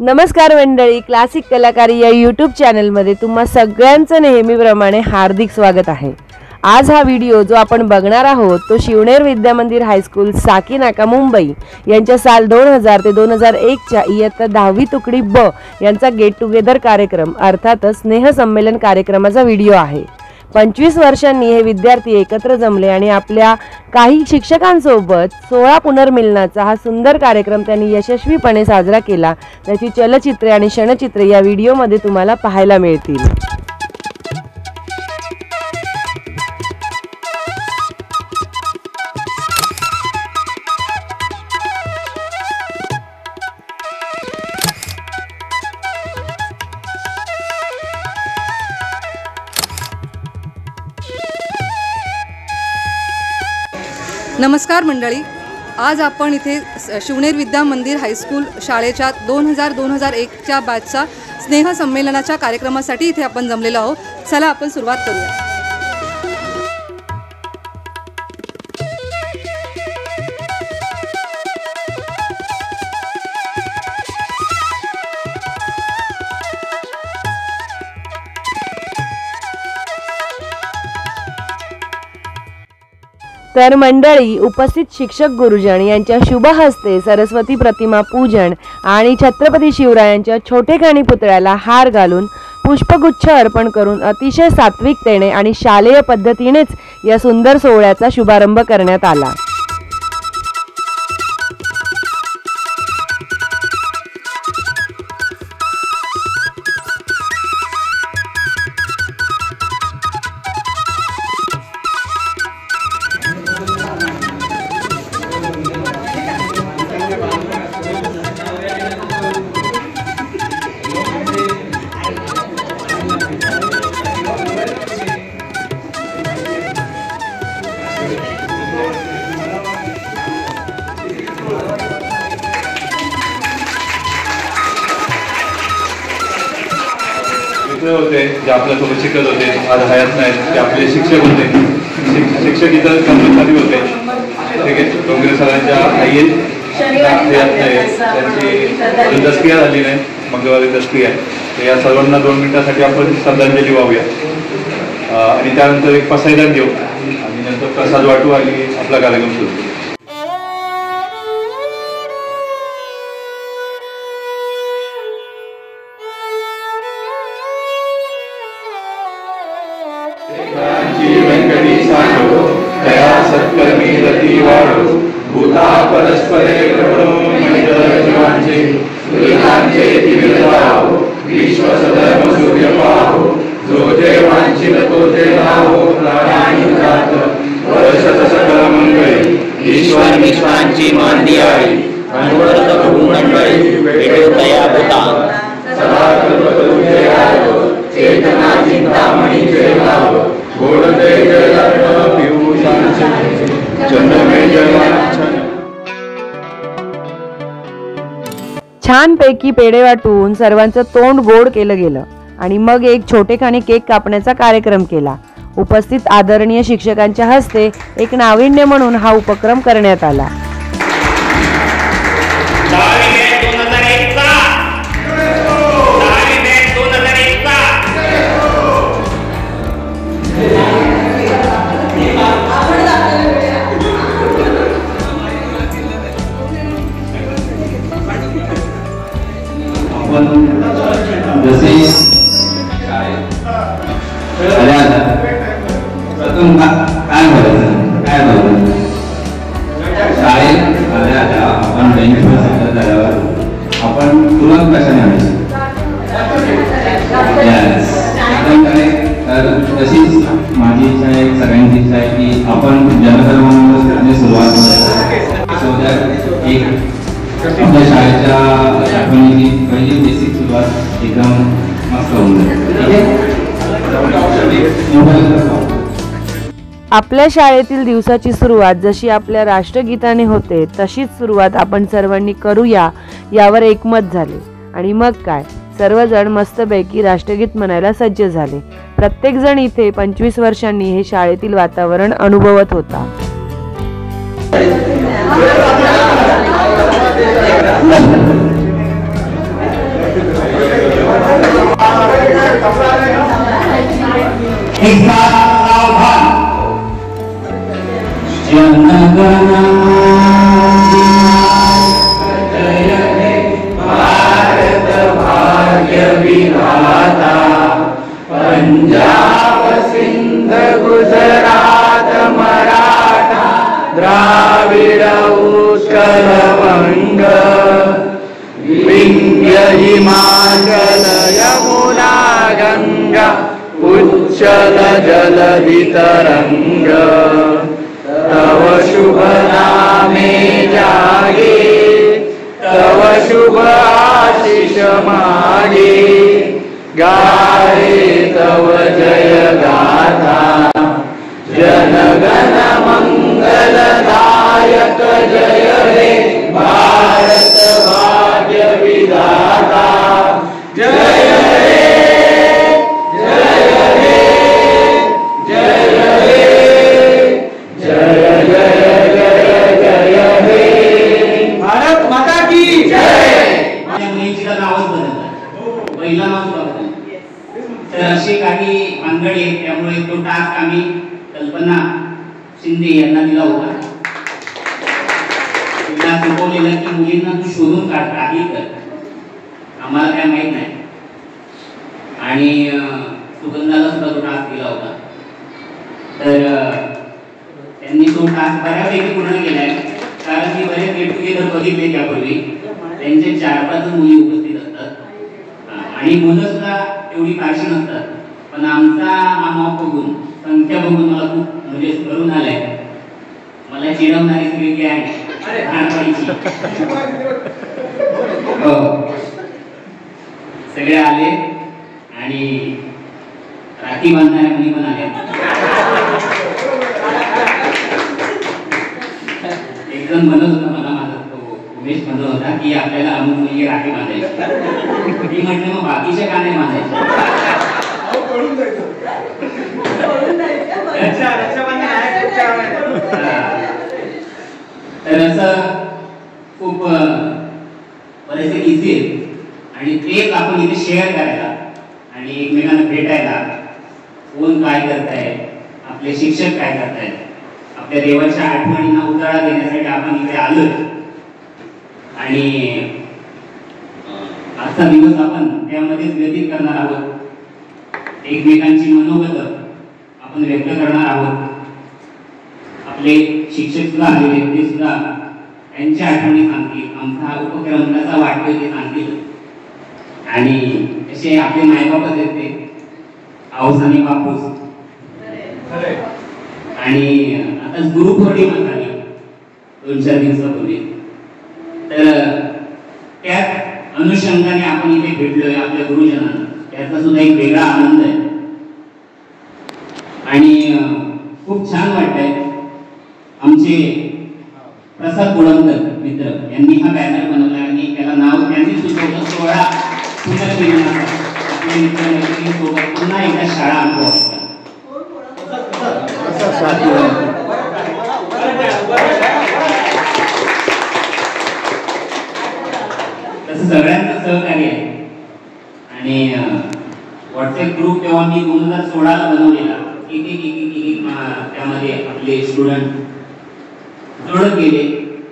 नमस्कार मंडळी, क्लासिक कलाकारी या यूट्यूब चॅनलमध्ये तुम्हा सगळ्यांचं नेहमीप्रमाणे हार्दिक स्वागत आहे। आज हा व्हिडिओ जो आपण बघणार आहोत तो शिवनेर विद्यामंदिर हायस्कूल साकीनाका मुंबई यांच्या साल 2000 ते 2001 च्या इयत्ता 10वी तुकडी ब यांचा गेट टुगेदर कार्यक्रम अर्थातच स्नेहसंमेलन कार्यक्रमाचा व्हिडिओ आहे। 25 वर्षांनी हे विद्यार्थी एकत्र जमले आणि आपल्या काही शिक्षकांसोबत 16 पुनर्मिलनाचा हा सुंदर कार्यक्रम त्यांनी यशस्वीपणे साजरा केला। त्याची चलचित्रे आणि क्षणचित्रे या व्हिडिओमध्ये तुम्हाला पाहायला मिळतील। नमस्कार मंडळी, आज आपण इथे शिवनेर विद्यामंदिर हायस्कूल शाळेच्या 2000-2001 च्या बॅचचा स्नेहसंमेलनाच्या कार्यक्रमासाठी इथे आपण जमलेलो आहोत। चला आपण सुरुवात करूया। तर मंडळी, उपस्थित शिक्षक गुरुजन यांच्या शुभ हस्ते सरस्वती प्रतिमा पूजन आणि छत्रपती शिवरायांच्या छोटेखानी पुतळ्याला हार घालून पुष्पगुच्छ अर्पण करून अतिशय सात्विकतेने आणि शालेय पद्धतीनेच या सुंदर सोहळ्याचा शुभारंभ करण्यात आला। होते जे आपल्यासोबत शिकत होते, आज हयात नाहीत, ते आपले शिक्षक होते। शिक्षक इतर कर्मचारी होते, ठीक आहे। डोंगरे सरांच्या आई हयात नाही, त्यांची दसक्रिया झाली नाही, मंगळवारी दसक्रिया आहे। तर या सर्वांना 2 मिनिटासाठी आपण श्रद्धांजली वाहूया आणि त्यानंतर एक पसायदान देऊ आणि नंतर प्रसाद वाटू आणि आपला कार्यक्रम सुरू करू। सत्कर्मी रती वाढो भूता परस्परे प्रभो मंडळ जीवांचे सुरेखांचे तिमिरताहो विश्व सधर्म सूर्य पाहो जो जे वांछित तो ते लाहो प्राणी जात वर्षत सकल मंगळी ईश्वर विश्वांची मांदी आई अनवरत भूमंडळी भेटो दया भूता सदा कल्पतरू जय आयो चेतना चिंतामणी जय भाव गोडते जय पियुषांचे चंद्रमे जय। छानपैकी पेढे वाटून सर्वांचं तोंड गोड केलं गेलं आणि मग एक छोटेखानी केक कापण्याचा कार्यक्रम केला। उपस्थित आदरणीय शिक्षकांच्या हस्ते एक नाविन्य म्हणून हा उपक्रम करण्यात आला। जसे प्रथम काय बोलायचं शाळेत आल्या आपण बेंचवर सतत झाल्यावर आपण तुरंत कशाने आणायची तर तशीच माझी इच्छा आहे, सगळ्यांची इच्छा आहे की आपण जनधर्माने सुरुवात एक आपल्या शाळेच्या आठवणीची पहिली बेसिक सुरुवात एकदम मस्त होऊन जाईल। आपल्या शाळेतील दिवसाची सुरुवात जशी आपल्या राष्ट्रगीताने होते तशीच सुरुवात आपण सर्वांनी करूया यावर एकमत झाले आणि मग काय, सर्वजण मस्तपैकी राष्ट्रगीत म्हणायला सज्ज झाले। प्रत्येक जण इथे 25 वर्षांनी हे शाळेतील वातावरण अनुभवत होता। एक साथ सावधान। जनगण जय हे भारत भाग्य विधाता, पंजाब सिंध गुजरात मराठा द्राविड उत्कल वंग, विंध्य हिमाचल यमुना गंगा उच्चल जलधि तरंग, तव शुभ नामे जागे, तव शुभ आशीष मागे, गाहे तव जय गाथा, जनगण मंगलदायक जय हे भारत भाग्य विधाता, जय हे जय हे जय हे जय जय जय जय हे भारत माता की जय। मुलींचं नावच बदललं, पहिलं नाव सुद्धा बदललं। तर असे काही भानगडी आहेत, त्यामुळे तो टास्क आम्ही कल्पना शिंदे यांना दिला होता। तिला शिकवलेलं की मुलींना तू शोधून काढ, काही कर, आम्हाला काय माहित नाही। आणि सुगंधाला सुद्धा तो टास्क दिला होता। तर त्यांनी तो टास्क बऱ्यापैकी पूर्ण केलाय, कारण मी बरेच गेट टुगेदर बघितले त्यापूर्वी, त्यांचे 4-5 मुली उपस्थित असतात आणि मुलं सुद्धा एवढी फारशी नसतात। पण आमचा हा मॉप बघून, संख्या बघून मला खूप म्हणजे करून आलाय, मला चिडवणारी सगळी काय सगळे आले आणि राखी बांधणाऱ्या मुली पण आल्या। एक जण म्हणत होता मला, माझा तो उमेश म्हणत होता की आपल्याला अमुक मुलगी राखी बांधायची। मी म्हटलं मग बाकीच्या का नाही बांधायच्या? तर असं खूप बरेचसे किस्से आहेत आणि तेच आपण इथे शेअर करायला आणि एकमेकांना भेटायला, कोण काय करताय, आपले शिक्षक काय करतायत, आपल्या देवाच्या आठवणींना उजाळा देण्यासाठी आपण इथे आलोय। आणि आजचा दिवस आपण त्यामध्येच व्यतीत करणार आहोत, एकमेकांची मनोगत आपण व्यक्त करणार आहोत। आपले शिक्षक सुद्धा आलेले, ते सुद्धा त्यांच्या आठवणी सांगतील, आमचा हा उपक्रम कसा वाटतोय ते सांगतील। आणि असे आपले मायबापच आहेत ते, अवसानी बापूस। आणि आता गुरुपौर्णिमा झाली 2-4 दिवसापूर्वी, तर त्याच अनुषंगाने आपण इथे भेटलोय आपल्या गुरुजनांना, त्याचा सुद्धा एक वेगळा आनंद आहे आणि खूप छान वाटतंय। आमचे प्रसाद गुणवंतर मित्र यांनी हा बॅनर बनवला आणि त्याला नाव त्यांनी सुचवलं 16 पुनर्मिलनाचा, आपले मित्रमैत्रिणींसोबत पुन्हा एकदा शाळा अनुभवायचा। तसं सगळ्यांचं सहकार्य आहे आणि व्हॉट्सअप ग्रुप तेव्हा मी 2016 बनवलेला, एक त्यामध्ये आपले स्टुडंट जोडत गेले,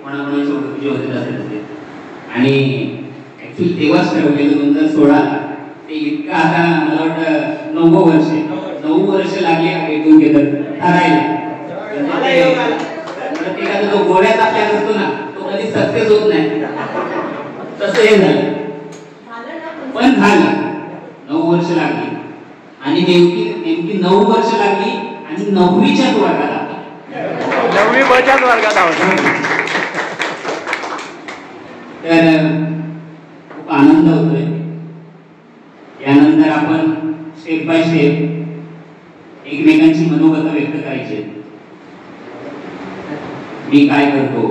कोणाकोणाची ओळखीचे होते तसे आणि ऍक्च्युली तेव्हाच ठरवलेलं 2016 ते इतकं, आता मला वाटतं 9 वर्ष लागले गेट टुगेदर ठरायला। प्रत्येकाचा जो गोव्याचा प्लॅन असतो ना, तो कधी सक्सेस होत नाही, तसं हे झालं, पण झालं। 9 वर्ष लागली आणि नेमकी 9 वर्ष लागली आणि 9वीच्याच वर्गात आलो, 9वी बच्याच वर्गात आहोत। तर खूप आनंद होतोय। यानंतर आपण स्टेप बाय स्टेप एकमेकांची मनोगत व्यक्त करायची। मी काय करतो,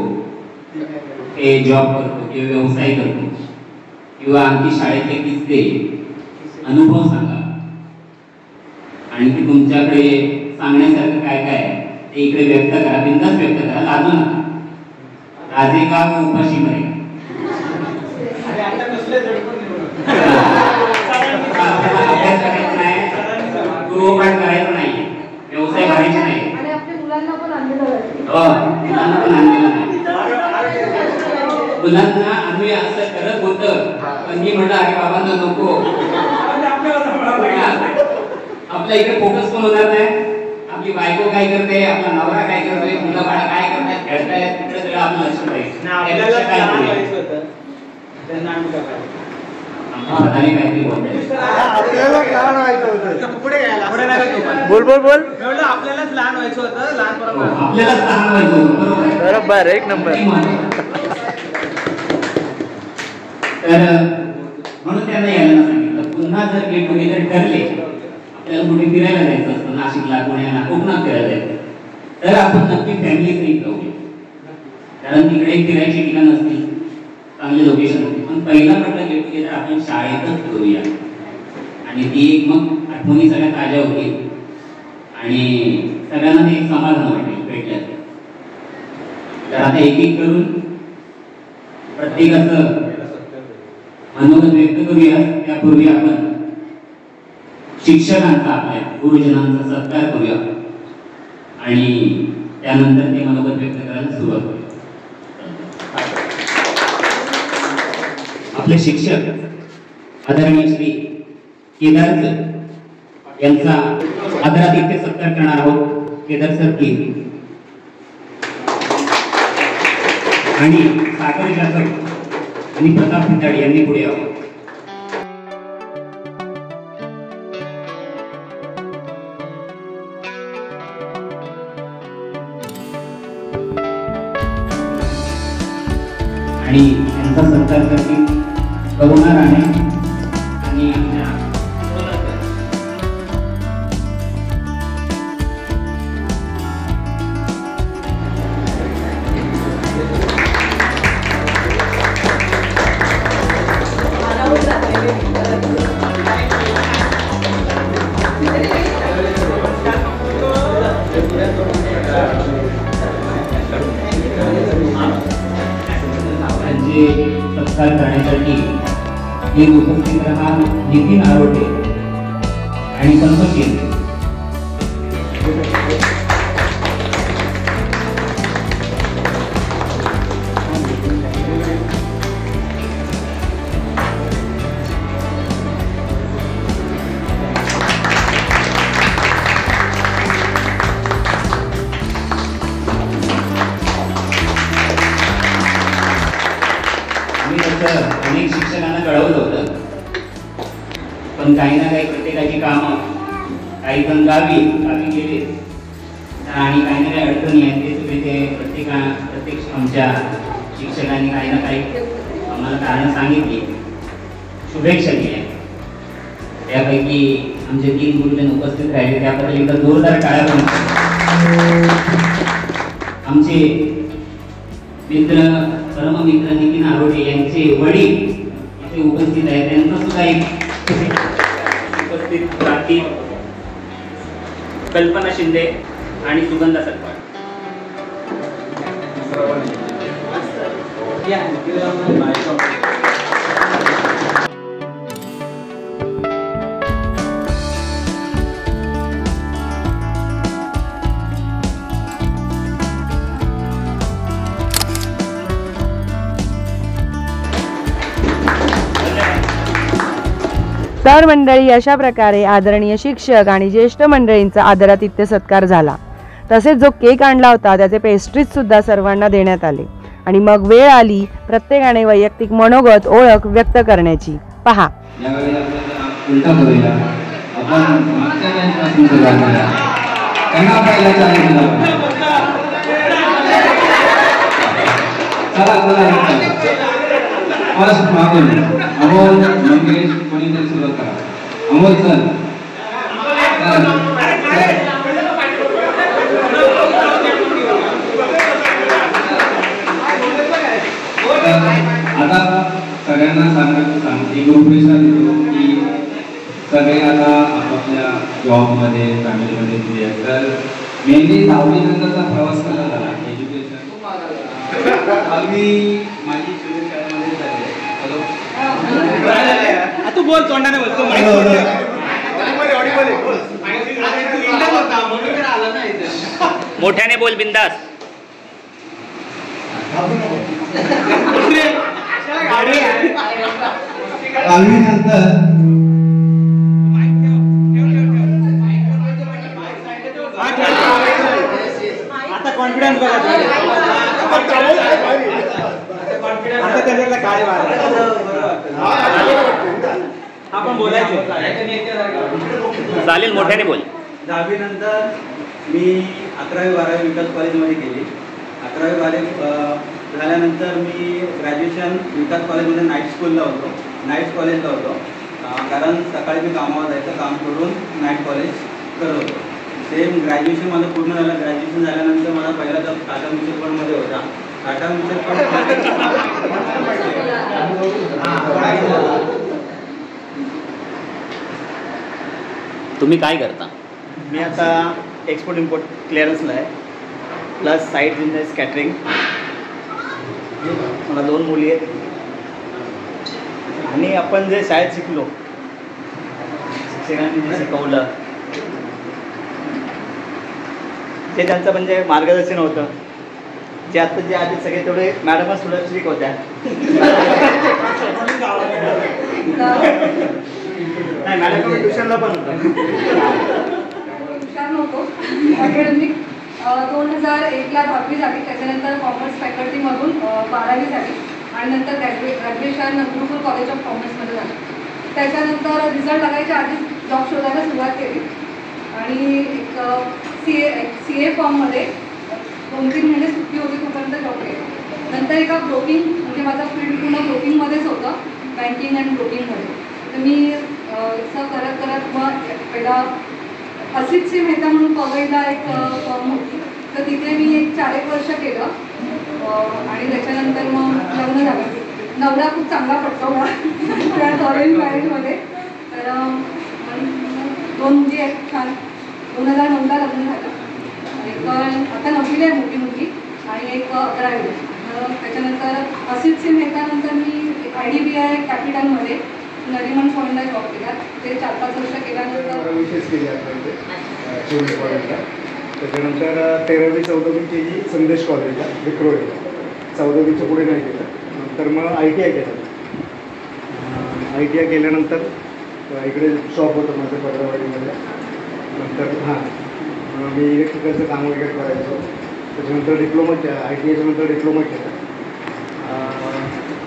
हे जॉब करतो किंवा व्यवसाय करतो, किंवा आणखी शाळेतले किस्से अनुभव सांगा, आणखी तुमच्याकडे सांगण्यासारखं काय काय आहे ते इकडे व्यक्त करा, बिनधास्त व्यक्त करा, लाजू नका। राजे का उपाशी मरे। गृहपाठ करायचा नाहीये, व्यवसाय करायचा नाही. आणि आपल्या मुलांना पण आणलेलं आहे. मुलांना पण आणलेलं नाही. मुलांना आम्ही असं करत होतं, पण मी म्हटलं अरे बाबांना नको, आपल्या इकडे फोकस पण होणार नाही. आपली बायको काय करते, आपला नवरा काय करतोय, मुलं बाळा काय करतात, खेळतायत, तिकडे सगळं आपलं लक्ष पाहिजे. बोल बोल बोल. आपल्यालाच लहान व्हायचं होतं, आपल्यालाच लहान व्हायचं होतं. बरोबर, एक नंबर. तर म्हणून त्यांना यायला सांगितलं. पुन्हा जर गेट टुगेदर ठरले, आपल्याला कुठे फिरायला जायचं असतं, नाशिकला, पुण्याला, कोकणात फिरायला जायचं, तर आपण नक्की फॅमिली सहित जाऊया. कारण तिकडे फिरायची ठिकाण असतील, चांगले लोकेशन असतील. पण पहिला म्हटलं गेट टुगेदर आपण शाळेतच करूया. आणि ती एक मग आठवणी सगळ्या ताज्या होतील आणि सगळ्यांना ते एक समाधान वाटेल भेटल्याचं. तर आता एक एक करून प्रत्येकाचं मनोगत व्यक्त करूया. त्यापूर्वी आपण शिक्षकांचा, आपल्या गुरुजनांचा सत्कार करूया आणि त्यानंतर ते मनोगत व्यक्त करायला सुरुवात करूया. आपले शिक्षक आदरणीय श्री केदार सर यांचा आदरातिथ्य सत्कार करणार आहोत. केदार सर की आणि सागर जाधव आणि प्रताप पिंजाडे यांनी पुढे यावं. आणि त्यांचा सत्कार करतील करुणा राणे आणि सत्कार करण्यासाठी हे उपस्थित रहा नितीन आरोटे आणि पंकज. अनेक शिक्षकांना कळवलं होतं, पण काही ना काही प्रत्येकाची कामं, काही जण गावी गेले आणि काही ना काही अडचणी आहेत. ते सगळे ते प्रत्येक आमच्या शिक्षकांनी काही ना काही आम्हाला कारणं सांगितली, शुभेच्छा दिल्या. त्यापैकी आमचे 3 गुरुजन उपस्थित राहिले, त्याबद्दल एकदा जोरदार टाळ्या पण. आमचे मित्र, परममित्र नितीन आरोटे यांचे वडील इथे उपस्थित आहेत. त्यांचा सुद्धा एक उपस्थित राहतील कल्पना शिंदे आणि सुगंधा सरकार. तर मंडळी, अशा प्रकारे आदरणीय शिक्षक आणि ज्येष्ठ मंडळींचा आदरातिथ्य सत्कार झाला. तसेच जो केक आणला होता त्याचे पेस्ट्रीज सुद्धा सर्वांना देण्यात आले. आणि मग वेळ आली प्रत्येकाने वैयक्तिक मनोगत, ओळख व्यक्त करण्याची. पहा, अमोल मंगेश कोणीतरी सुरुवात करा. अमोल सर, आता सगळ्यांना सांगते ग्रुपरिषा देतो की सगळे आता आपापल्या जॉबमध्ये, फॅमिलीमध्ये बिझी आहेत. तर मेनली 10वी नंतरचा प्रवास कसा झाला एज्युकेशन? मी माझी शाळेमध्ये झाली. तू बोल, तोंडाने बोलतो. मोठ्याने बोल बिंदास. आता कॉन्फिडन्स बघा. आता त्याच्यातला काय आपण बोलायचं. चालेल, मोठ्याने बोल. 10वी नंतर मी 11वी 12वी विकास कॉलेजमध्ये केली. 11वी 12वी झाल्यानंतर मी ग्रॅज्युएशन विकास कॉलेजमध्ये नाईट कॉलेजला होतो. कारण सकाळी मी कामावर जायचं, काम करून नाईट कॉलेज करत होतो. सेम ग्रॅज्युएशन माझं पूर्ण झालं. ग्रॅज्युएशन झाल्यानंतर मला पहिला जॉब टाटा म्युच्युअल फंडमध्ये होता. टाटा म्युच्युअल फंड तुम्ही काय करता? मी आता एक्सपोर्ट इम्पोर्ट क्लिअरन्सला आहे, प्लस साईड बिझनेस कॅटरिंग. मला 2 मुली आहेत. आणि आपण जे शाळेत शिकलो, शिक्षकांनी जे शिकवलं ते त्यांचं म्हणजे मार्गदर्शन होतं. जे आता जे आधी सगळे तेवढे मॅडमच थोडं स्ट्रिक होत्या. नाही, मॅडम ट्युशनला पण होतं. हुशार नव्हतो. अकॅडमिक 2001ला 10वी झाली. त्याच्यानंतर कॉमर्स फॅकल्टीमधून 12वी झाली आणि नंतर ग्रॅज्युएशन गुरुकुल कॉलेज ऑफ कॉमर्समध्ये झालं. त्याच्यानंतर रिझल्ट लागायच्या आधीच जॉब शोधायला सुरुवात केली आणि एक CA फॉर्ममध्ये 2-3 महिने सुट्टी होती, तोपर्यंत जॉब केला. नंतर एका ब्रोकिंग, म्हणजे माझा फील्ड पूर्ण ब्रोकिंगमध्येच होतं, बँकिंग अँड ब्रोकिंगमध्ये. तर मी असं करत मग पहिला असित सी मेहता म्हणून पवईला एक फॉर्म होती, तर तिथे मी एक 4-1 वर्ष केलं आणि त्याच्यानंतर मग लग्न झालं. नवरा खूप चांगला पटकवला त्या अरेंज मॅरेजमध्ये. तर 2 मुली आहेत छान. 2009ला लग्न झालं. एक आता 9वीला आहे मोठी मुलगी आणि एक 11वीला. त्याच्यानंतर असित सी मेहतानंतर मी IDBI कॅपिटलमध्ये नरिमन पॉईंटला जॉब केला. ते 4-5 वर्ष केल्यानंतर विशेष केली आपल्या शिवने कॉलेजला. त्याच्यानंतर 13वी 14वी केली संदेश कॉलेजला विक्रोळीला. 14वीच्या पुढे नाही केलं. नंतर मग ITI केलं. ITI केल्यानंतर इकडे शॉप होतं माझं पडरावाडीमध्ये. नंतर मी इलेक्ट्रिकलचं काम वगैरे करायचो. त्याच्यानंतर डिप्लोमा ITIच्या नंतर डिप्लोमा केला.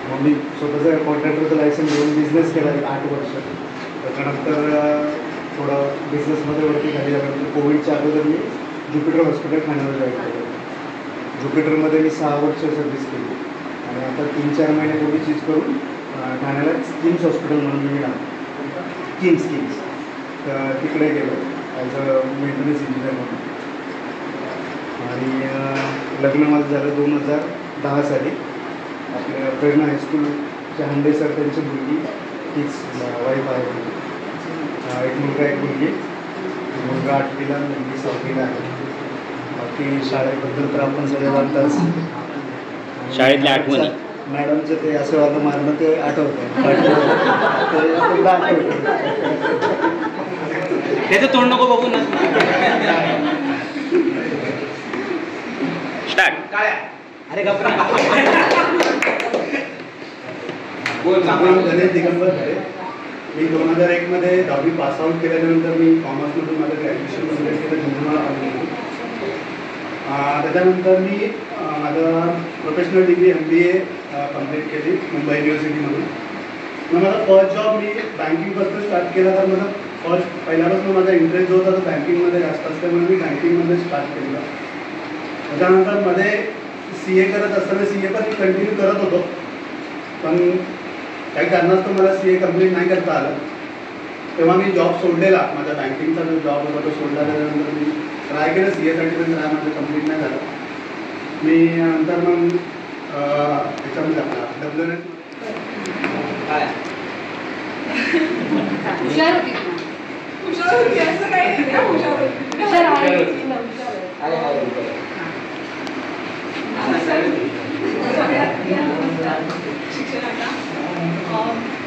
मग मी स्वतःचं कॉन्ट्रॅक्टरचं लायसन्स घेऊन बिझनेस केला 8 वर्ष. त्याच्यानंतर थोडं बिझनेसमध्ये वरती खाली झाल्यानंतर कोविडच्या अगोदर मी ज्युपिटर हॉस्पिटल ठाण्याला जॉईन केलं. ज्युपिटरमध्ये मी 6 वर्ष सर्व्हिस केली आणि आता 3-4 महिन्यापूर्वी चीज करून ठाण्याला किम्स हॉस्पिटल म्हणून मी लागलो. किम्स तर तिकडे गेलो ॲज अ मेंटेनन्स इंजिनियर म्हणून. आणि लग्न माझं झालं 2010 साली. आपल्या प्रेरणा हायस्कूलच्या हंडे सर त्यांची मुलगी तीच वाईफ आहे. एक मुलगा एक मुलगी. मुलगा 8वीला मुलगी 6वीला आहे. बाकी शाळेबद्दल तर आपण सगळे जाणताच. शाळेतल्या आठवणी मॅडमचं ते असं वागं मारणं ते आठवतं. त्याचं तोंड नको बघू ना. स्टार्ट. अरे गप्पा. गणेश दिगंबर खरे. मी 2001मध्ये 10वी पासआउट केल्यानंतर मी कॉमर्समधून माझं ग्रॅज्युएशन वगैरे केलं झुंझुनवाडा कॉलेजमधून. त्याच्यानंतर मी माझं प्रोफेशनल डिग्री MBA कम्प्लीट केली मुंबई युनिव्हर्सिटीमधून. मग माझा फर्स्ट जॉब मी बँकिंगपासून स्टार्ट केला. तर माझा पहिल्यापासून माझा इंटरेस्ट जो होता तो बँकिंगमध्ये जास्त असल्यामुळे मी बँकिंगमध्ये स्टार्ट केलं. त्याच्यानंतर मध्ये CA करत असताना CA पण मी कंटिन्यू करत होतो, पण काही कारणास्तव मला CA कम्प्लीट नाही करता आलं. तेव्हा मी जॉब सोडलेला. माझा बँकिंगचा जो जॉब होता तो सोडला. त्याच्यानंतर मी ट्राय केलं CAसाठी, पण ट्राय माझं कम्प्लीट नाही झालं. मी नंतर मग त्याच्यामध्ये आपला WNS हुशार होती. असं काही नाही. हुशार आहे.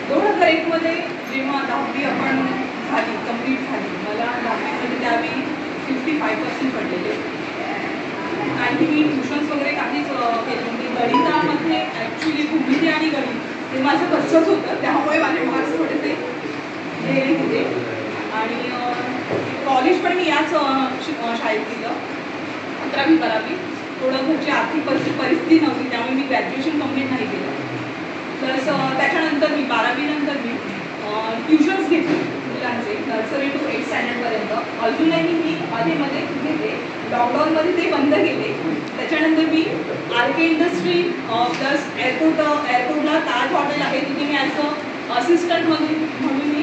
2001 मध्ये जेव्हा 10वी आपण झाली, कंप्लीट झाली. मला 10वीमध्ये त्यावेळी 55% पडलेले. आणि मी ट्युशन्स वगैरे काहीच केले नव्हते. गणितामध्ये ॲक्च्युली भूमिती आणि गणित हे माझं कच्चंच होतं, त्यामुळे माझे मार्क्स थोडेसे गेले होते. आणि कॉलेज पण मी याच शाळेत केलं, 11वी 12वी. थोडं घरची आर्थिक परिस्थिती नव्हती, त्यामुळे मी ग्रॅज्युएशन कंप्लीट नाही केलं. तर त्याच्यानंतर मी 12वी नंतर मी ट्युशन्स घेतले मुलांचे, नर्सरी टू 8th स्टँडर्डपर्यंत. अजूनही मी मध्ये घेते. लॉकडाऊनमध्ये ते बंद केले. त्याच्यानंतर मी RK इंडस्ट्री प्लस एअरपोर्टला ताज हॉटेल आहे, तिथे मी ॲज असिस्टंट म्हणून मी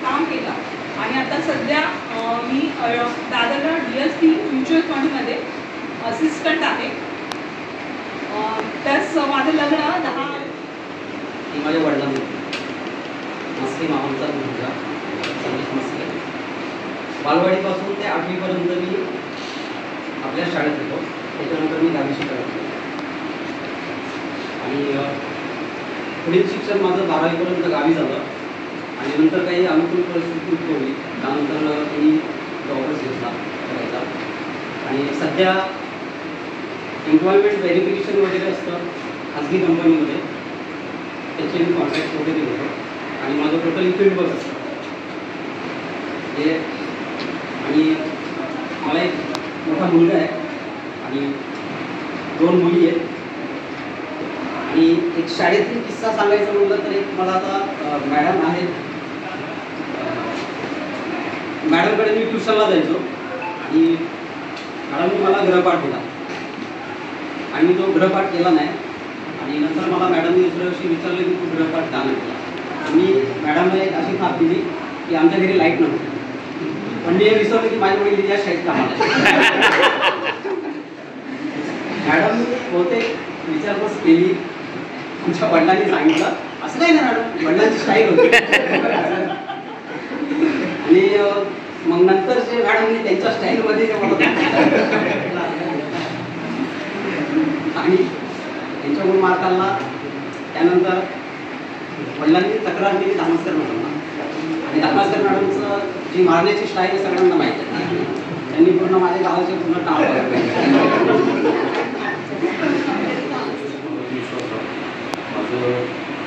काम केलं. आणि आता सध्या मी दादरला DSP म्युच्युअल फंडमध्ये असिस्टंट आहे. प्लस माझं लग्न 10 माझ्या वडिलांनी मस्के मामांचा मुलगा संदेश मस्के. बालवाडीपासून ते 8वीपर्यंत मी आपल्या शाळेत होतो. त्याच्यानंतर मी 10वी शिकलो आणि पुढील शिक्षण माझं 12वीपर्यंत गावी झालं. आणि नंतर काही अनुकूल परिस्थिती उद्भवली, त्यानंतर मी जॉबच घेतला करायचा. आणि सध्या एम्प्लॉयमेंट व्हेरिफिकेशन वगैरे असतं खाजगी कंपनीमध्ये, त्याचे मी कॉन्ट्रॅक्ट वगैरे घेतो. आणि माझं टोटल फील्डवर्क असतं हे. आणि मला एक मोठा मुलगा आहे आणि 2 मुली आहेत. आणि एक शाळेतील किस्सा सांगायचा म्हटलं तर एक मला आता मॅडम आहेत, मॅडमकडे मी ट्युशनला जायचो आणि मॅडमने मला गृहपाठ दिला आणि मी तो गृहपाठ केला नाही. आणि नंतर मला मॅडमने दुसऱ्या दिवशी विचारलं की तू गृहपाठ का नाही केला. मी मॅडमला एक अशी थाप दिली की आमच्या घरी लाईट नव्हती, पण मी हे विसरलो की माझ्या वडील या शाळेत कामाला. मॅडमने बहुतेक विचारपूस केली, आमच्या वडिलांनी सांगितलं असं काही नाही मॅडम, वडिलांची स्टाईल होती. आणि मग नंतर जे मॅडमने त्यांच्या स्टाईलमध्ये आणि त्यांच्याकडून मार्क आला. त्यानंतर वडिलांनी तक्रार केली धामस्कर मॅडमला. आणि धामस्कर मॅडमचं जी मारण्याची स्टाईल सगळ्यांना माहिती आहे. त्यांनी पूर्ण माझ्या गावाचे पूर्ण नाव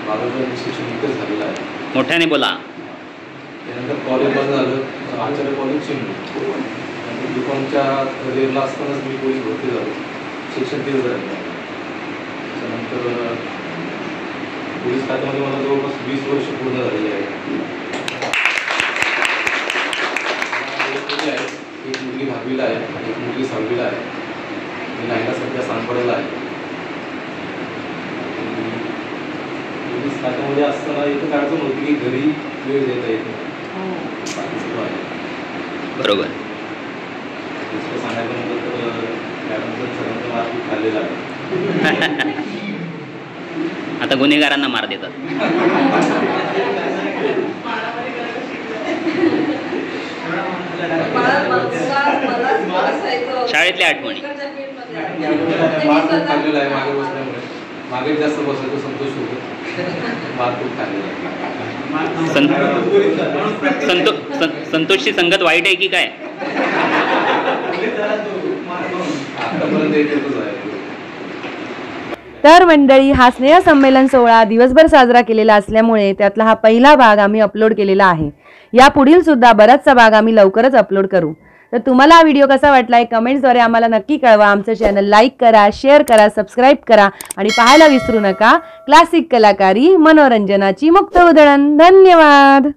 माझं शिक्षण इथेच झालेलं आहे. मोठ्याने बोला. त्यानंतर कॉलेज माझं झालं आचार्य कॉलेज चिमणी. नंतर B.Com.च्या करिअरला असतानाच मी पोलीस भरती झालो, शिक्षण तेच झालं. त्याच्यानंतर पोलीस खात्यामध्ये मला जवळपास 20 वर्ष पूर्ण झालेली आहे. एक मुलगी 10वीला आहे आणि एक मुलगी 6वीला आहे. मी 9ला सध्या सांगपडेला आहे. पोलीस खात्यामध्ये असताना इथं अडचण होती की घरी वेळ देता येत नाही. बरोबर. दुसरं सांगायचं म्हटलं तर मॅडमचं सगळ्यांचा मार्क खाल्लेला आहे. आता गुन्हेगारांना मार देतात. शाळेतल्या आठवणी. मार्क खूप खाल्लेला आहे मागे बसल्यामुळे. मागे जास्त बसायचं संतोष होतो. मार्क खूप खाल्लेला आहे. संतोषची संगत वाईट आहे की काय? आतापर्यंत येतच आहे. तर मंडळी, हा स्नेह संमेलन सोहळा दिवसभर साजरा केलेला असल्यामुळे त्यातला हा पहिला भाग आम्ही अपलोड केलेला आहे. या पुढील सुद्धा बराचसा भाग आम्ही लवकरच अपलोड करू. तर तुम्हाला हा व्हिडिओ कसा वाटलाय कमेंट्सद्वारे आम्हाला नक्की कळवा. आमचं चॅनल लाईक करा, शेअर करा, सबस्क्राईब करा आणि पाहायला विसरू नका क्लासिक कलाकारी मनोरंजनाची मुक्त उधळण. धन्यवाद.